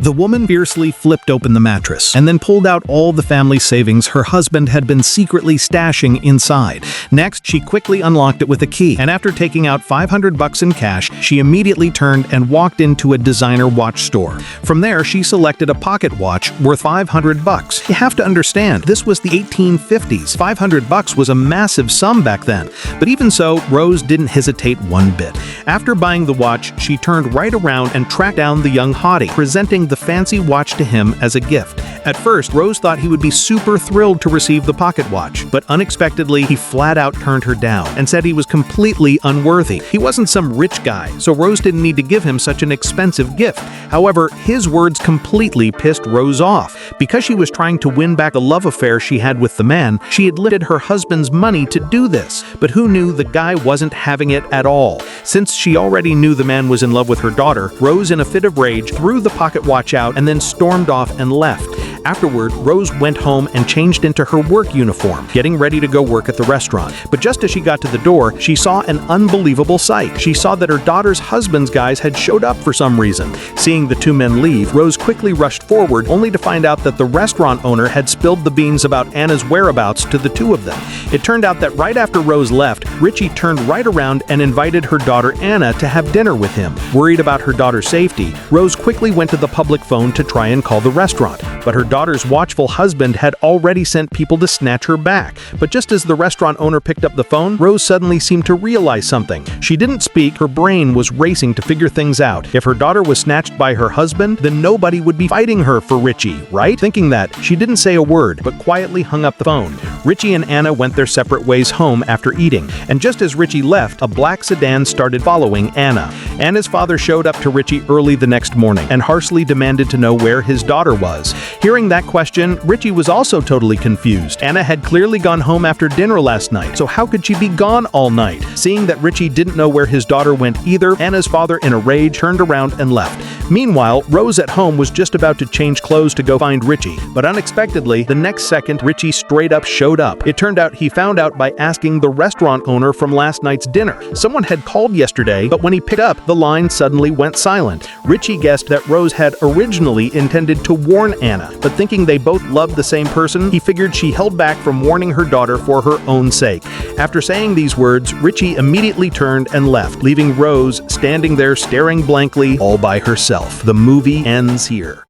The woman fiercely flipped open the mattress and then pulled out all the family savings her husband had been secretly stashing inside. Next, she quickly unlocked it with a key, and after taking out $500 in cash, she immediately turned and walked into a designer watch store. From there, she selected a pocket watch worth $500. You have to understand, this was the 1850s. $500 was a massive sum back then. But even so, Rose didn't hesitate one bit. After buying the watch, she turned right around and tracked down the young hottie, presenting the fancy watch to him as a gift. At first, Rose thought he would be super thrilled to receive the pocket watch, but unexpectedly, he flat out turned her down and said he was completely unworthy. He wasn't some rich guy, so Rose didn't need to give him such an expensive gift. However, his words completely pissed Rose off. Because she was trying to win back the love affair she had with the man, she had lifted her husband's money to do this. But who knew the guy wasn't having it at all? Since she already knew the man was in love with her daughter, Rose, in a fit of rage, threw the pocket watch out and then stormed off and left. Afterward, Rose went home and changed into her work uniform, getting ready to go work at the restaurant. But just as she got to the door, she saw an unbelievable sight. She saw that her daughter's husband's guys had showed up for some reason. Seeing the two men leave, Rose quickly rushed forward, only to find out that the restaurant owner had spilled the beans about Anna's whereabouts to the two of them. It turned out that right after Rose left, Richie turned right around and invited her daughter Anna to have dinner with him. Worried about her daughter's safety, Rose quickly went to the public phone to try and call the restaurant. But her daughter's watchful husband had already sent people to snatch her back. But just as the restaurant owner picked up the phone, Rose suddenly seemed to realize something. She didn't speak, her brain was racing to figure things out. If her daughter was snatched by her husband, then nobody would be fighting her for Richie, right? Thinking that, she didn't say a word, but quietly hung up the phone. Richie and Anna went their separate ways home after eating, and just as Richie left, a black sedan started following Anna. Anna's father showed up to Richie early the next morning and harshly demanded to know where his daughter was. Hearing that question, Richie was also totally confused. Anna had clearly gone home after dinner last night, so how could she be gone all night? Seeing that Richie didn't know where his daughter went either, Anna's father, in a rage, turned around and left. Meanwhile, Rose at home was just about to change clothes to go find Richie, but unexpectedly, the next second, Richie straight up showed up. It turned out he found out by asking the restaurant owner from last night's dinner. Someone had called yesterday, but when he picked up, the line suddenly went silent. Richie guessed that Rose had originally intended to warn Anna, but thinking they both loved the same person, he figured she held back from warning her daughter for her own sake. After saying these words, Richie immediately turned and left, leaving Rose standing there staring blankly all by herself. The movie ends here.